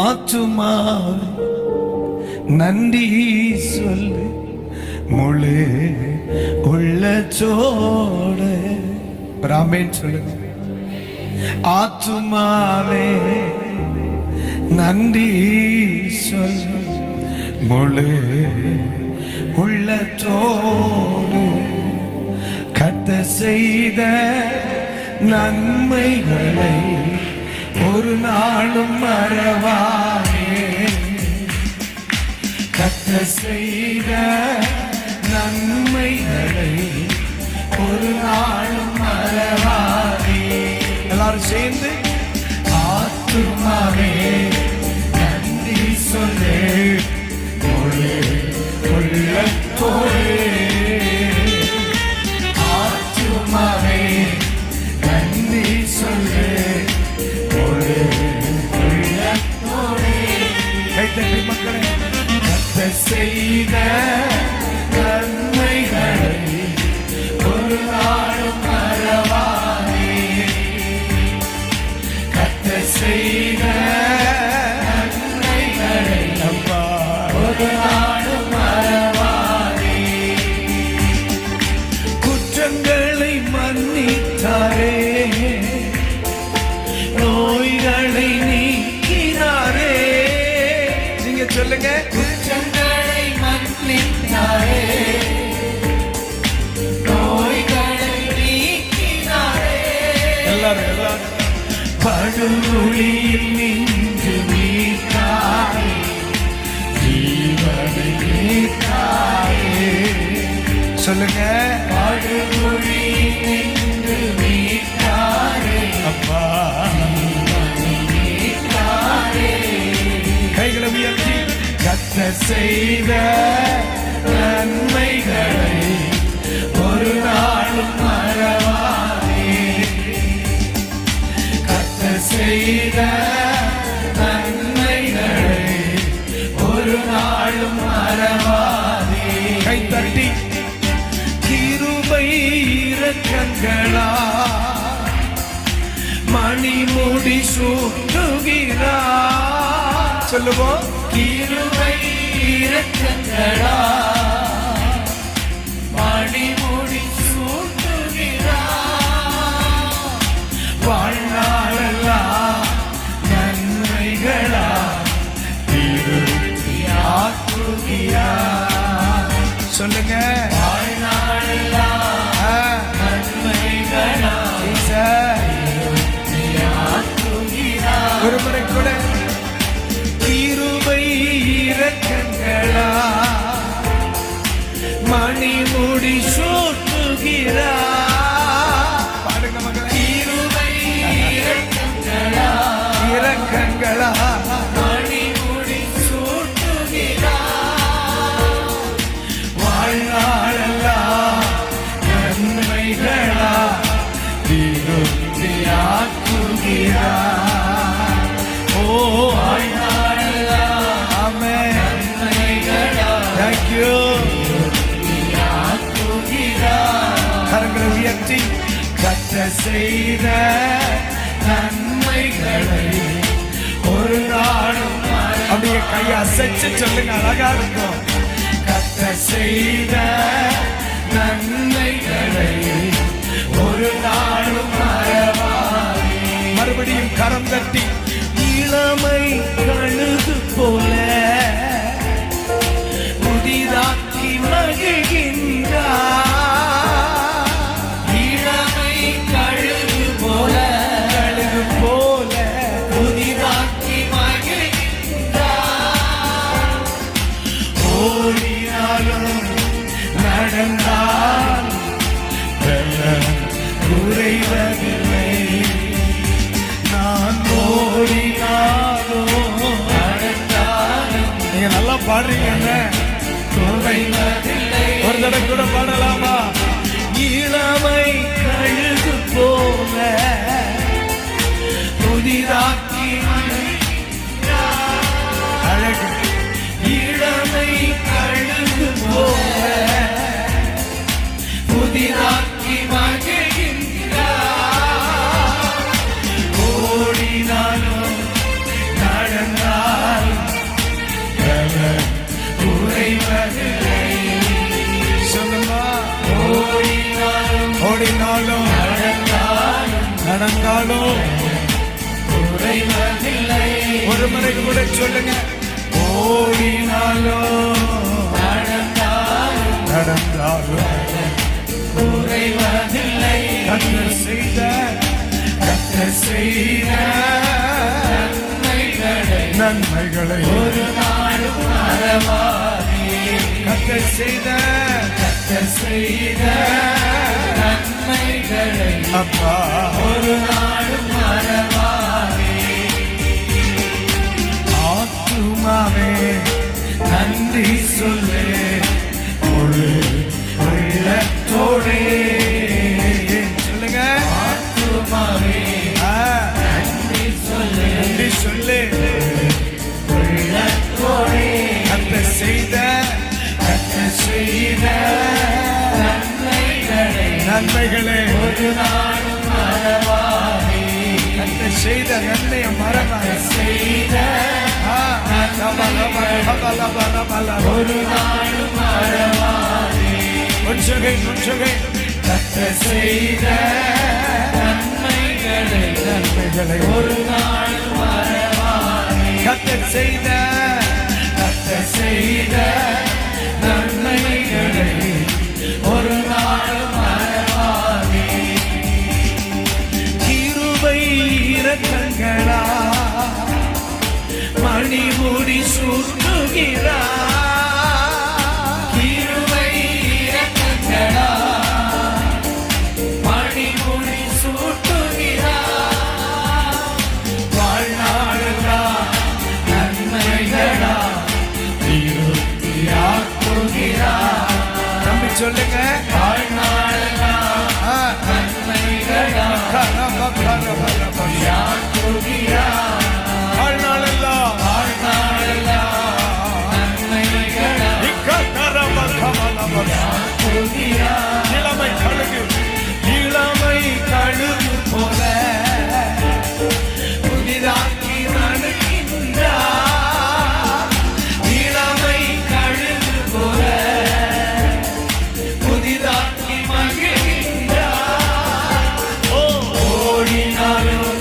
ஆத்துமாவே நன்றி சொல்லு முழு உள்ளத்தோடு. ஆமென் சொல்லுங்க. ஆத்துமாவே நன்றி சொல்லு முழு உள்ளத்தோடு. கர்த்தர் செய்த நன்மைகளை ஒரு நாளும் மறவாதே. கர்த்தர் செய்த நன்மைகளை ஒரு நாளும் மறவாதே. எல்லாரும் சேர்ந்து ஆத்துமாவே நன்றி சொல்லு முழு உள்ளத்தோடு. ஆத்துமாவே நன்றி சொல்லு முழு உள்ளத்தோடு. கைத்தட்டி மக்களே. கர்த்தர் செய்த நன்மைகளை ஒரு நாளும் மறவாதே. கர்த்தர் செய்த நன்மைகளை ஒரு நாளும் மறவாதே. குற்றங்களை மன்னித்தாரே, நோய்களை நீக்கினாரே. நீங்க சொல்லுங்க. குற்றங்களை மன்னித்தாரே, நோய்களை நீக்கினாரே. எல்லாரும் படுகுழியில் நின்று மீட்டாரே, ஜீவனை மீட்டாரே. சொல்லுங்க. படுகுழியில் நின்று மீட்டாரே, அப்பா மீட்டாரே. கைகளை உயர்த்தி. கர்த்தர் செய்த நன்மைகளை ஒரு நாளும் மறவாதே. கர்த்தர் செய்த நன்மைகளை ஒரு நாளும் மறவாதே. கைத்தட்டி. கிருபை இரக்கங்களா மணிமுடி சூட்டுகிறார். சொல்லுவோம். கிருபை இரக்கங்களா மணிமுடி சூட்டுகிறார். வாழ்நாளெல்லாம் நன்மைகளா திருப்தியாக்குகிறார். சொல்லுங்க. வாழ்நாளெல்லாம் நன்மைகளா திருப்தியாக்குகிறார். ஒரு முறை கூட. கிருபை இரக்கங்களா மணிமுடி சூட்டுகிறார். பாடுங்க மகளே. கிருபை இரக்கங்களா இரக்கங்களா மணிமுடி சூட்டுகிறார். வாழ்நாளெல்லாம் நன்மைகளா திருப்தியாக்குகிறார். ஓ கரங்களை உயர்த்தி. கர்த்தர் செய்த நன்மைகளை ஒரு நாளும் அப்படியே கையை அசைச்சு சொல்லுங்க. அழகா இருக்கும். கர்த்தர் செய்த நன்மைகளை ஒரு நாளும் மறவாதே. மறுபடியும் கரம் தட்டி. இளமை கழுகு போல புதிதாக்கி மகிழ்கின்றார். இளமை கழுகு போல புதிதாக்கி மகிழ்கின்றார். ஓடினாலும் நடந்தால் குறைவதில்லை. நான் ஓடினாலும் நடந்தாலும். நீங்க நல்லா பாடுறீங்க. ஒரு தடவை கூட பாடலாமா? இளமை கழுகு போல புதிதாக்கி அழகு. இளமை கழுகு போல புதிதாக்கி மகிழ்கின்றார். ஓடினாலும் நடந்தாலும் குறைவதில்லை. ஒரு முறை கூட சொல்லுங்க. ஓடினாலும் நடந்தாலும் குறைவதில்லை. கர்த்தர் செய்த நன்மைகளை ஒரு நாளும் மறவாதே. கர்த்தர் செய்த நன்மைகளை அப்பா ஒரு நாளும் மறவாதே. ஆத்துமாவே நன்றி சொல்லு முழு உள்ளத்தோடே. சொல்லுங்க. ஆத்துமாவே நன்றி சொல்லு நன்றி சொல்லு. உள்ளத்தோடே. கர்த்தர் செய்த நன்மைகளை ஒரு நாளும் மறவாதே. கர்த்தர் செய்த நன்மையை மறவாதே. செய்த ஒரு நாளும் மறவாதே. முன்சொகை கர்த்தர் செய்த நன்மைகளை ஒரு நாளும் மறவாதே. கர்த்தர் செய்த நன்மைகளை ஒரு நாளும் மறவாதே. கிருபை இரக்கங்களா மணிமுடி சூட்டுகிறா. கிருபை இரக்கங்களா மணிமுடி சூட்டுகிறார். வாழ்நாளெல்லாம் நன்மைகளா திருப்தியாக்குகிறார். நம்பி சொல்லுங்க. வாழ்நாளெல்லாம் நன்மைகளா திருப்தியாக்குகிறார். வாழ்நாளெல்லாம் நன்மைகளா திருப்தியாக்குகிறார். இளமை கழுகு போல புதிதாக்கி நடக்கின்றார். இளமை கழுகு போல புதிதாக்கி மகிழ்கின்றார். ஓடினாலும்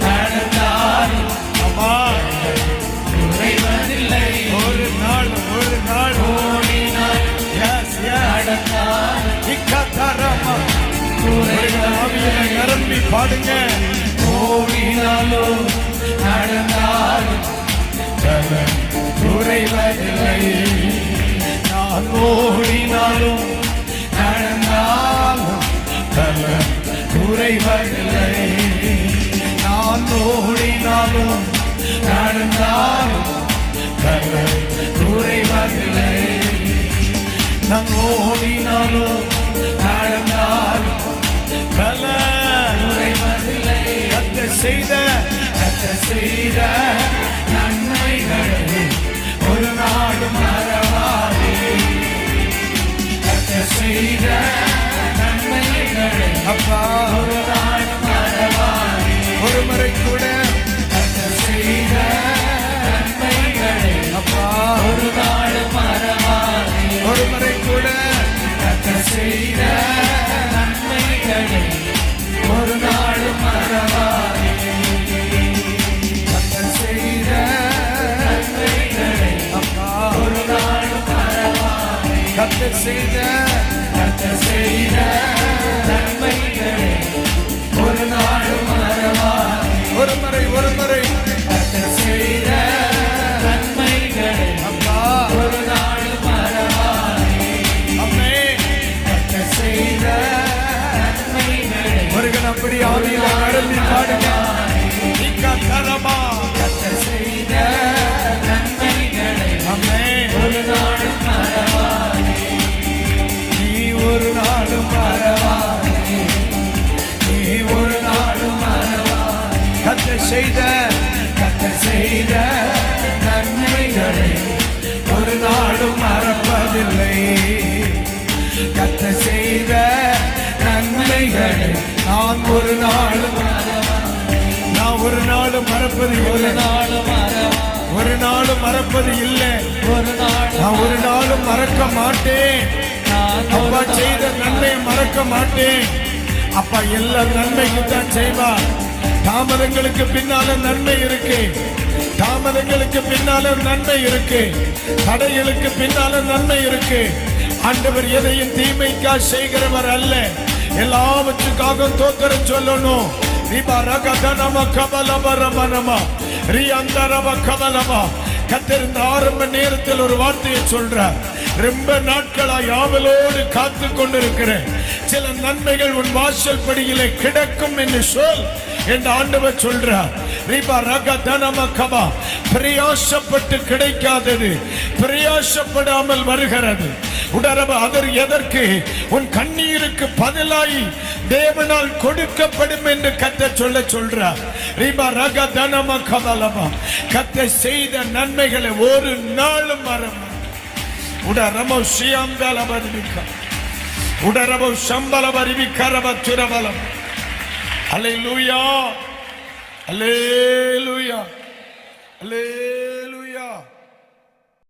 நடந்தாலும் அம்மா குறைவதில்லை. ஒரு நாள் ஓடினாலும் நடந்தாலும் நிரம்பி பாடுங்க. ஓடினாலும் நடந்தாலும் குறைவதில்லை. நான் ஓடினாலும் நடந்தாலும் குறைவதில்லை. நான் ஓடினாலும் நடந்தாலும் குறைவதில்லை. நான் ஓடினாலும் நடந்தாலும் குறைவதில்லை. கர்த்தர் செய்த நன்மைகளை ஒரு நாளும் மறவாதே. கர்த்தர் செய்த நன்மைகளை அப்பா ஒரு நாளும் மறவாதே. ஒரு முறை கூட கர்த்தர் செய்த நன்மைகளை அப்பா ஒரு நாளும் மறவாதே. ஒரு முறை கூட கர்த்தர் செய்த நன்மைகளை ஒரு நாளும் மறவாதே. கர்த்தர் செய்த நன்மைகளை அப்பா ஒரு நாளும் மறவாதே. கர்த்தர் செய்த நன்மைகளை ஒரு நாளும் மறவாதே. ஒரு முறை கர்த்தர் செய்த நன்மைகளை அப்பா ஒரு நாளும் மறவாதே. அம்மே கர்த்தர் செய்த நன்மைகளை முருகன் அப்படி ஆவியில நடந்து பாடுங்க. தரமா கர்த்தர் செய்த நன்மைகளை அம்மே ஒரு நாளும் மறவாதே. நீ ஒரு நாளும் மறவாதே. நீ ஒரு நாளும் மறவாதே. கர்த்தர் செய்த நன்மைகளை ஒரு நாளும் மறப்பதில்லை. கர்த்தர் செய்த நன்மைகளை நான் ஒரு நாளும் மறப்பது இல்லை. ஒரு நாளும் மறப்பது இல்லை. நான் ஒரு நாளும் மறக்க மாட்டேன். அப்பா செய்த நன்மையை மறக்க மாட்டேன். அப்பா எல்லா நன்மைக்கு தான் செய்வார். தாமதங்களுக்கு பின்னால நன்மை இருக்கு. தாமதங்களுக்கு பின்னால நன்மை இருக்கு. தடைகளுக்கு பின்னால நன்மை இருக்கு. ஆண்டவர் எதையும் தீமைக்கா செய்கிறவர் அல்ல. எல்லாவற்றுக்காக தோத்திரம் சொல்லணும். கர்த்தர் இந்த ஆரம்ப நேரத்தில் ஒரு வார்த்தையை சொல்றார். ரொம்ப நாட்களாய் ஆவலோடு காத்து கொண்டிருக்கிறேன். சில நன்மைகள் உன் வாசல் படியிலே கிடக்கும் என்று சொல் என்று ஆண்டவர் சொல்றார். பிரயாசப்பட்டு கிடைக்காதது பிரயாசப்படாமல் வருகிறது. அதற்கு எதற்கு? உன் கண்ணீருக்கு பதிலாய் தேவனால் கொடுக்கப்படும் என்று கர்த்தர் சொல்றார். கர்த்தர் செய்த நன்மைகளை ஒரு நாளும் மறந்து உடரமோ சியம்பலபரிவிக்க உடரமோ சம்பலபரிவிக்கரபச்சுரபலம். அல்லேலூயா, அல்லேலூயா, அல்லேலூயா.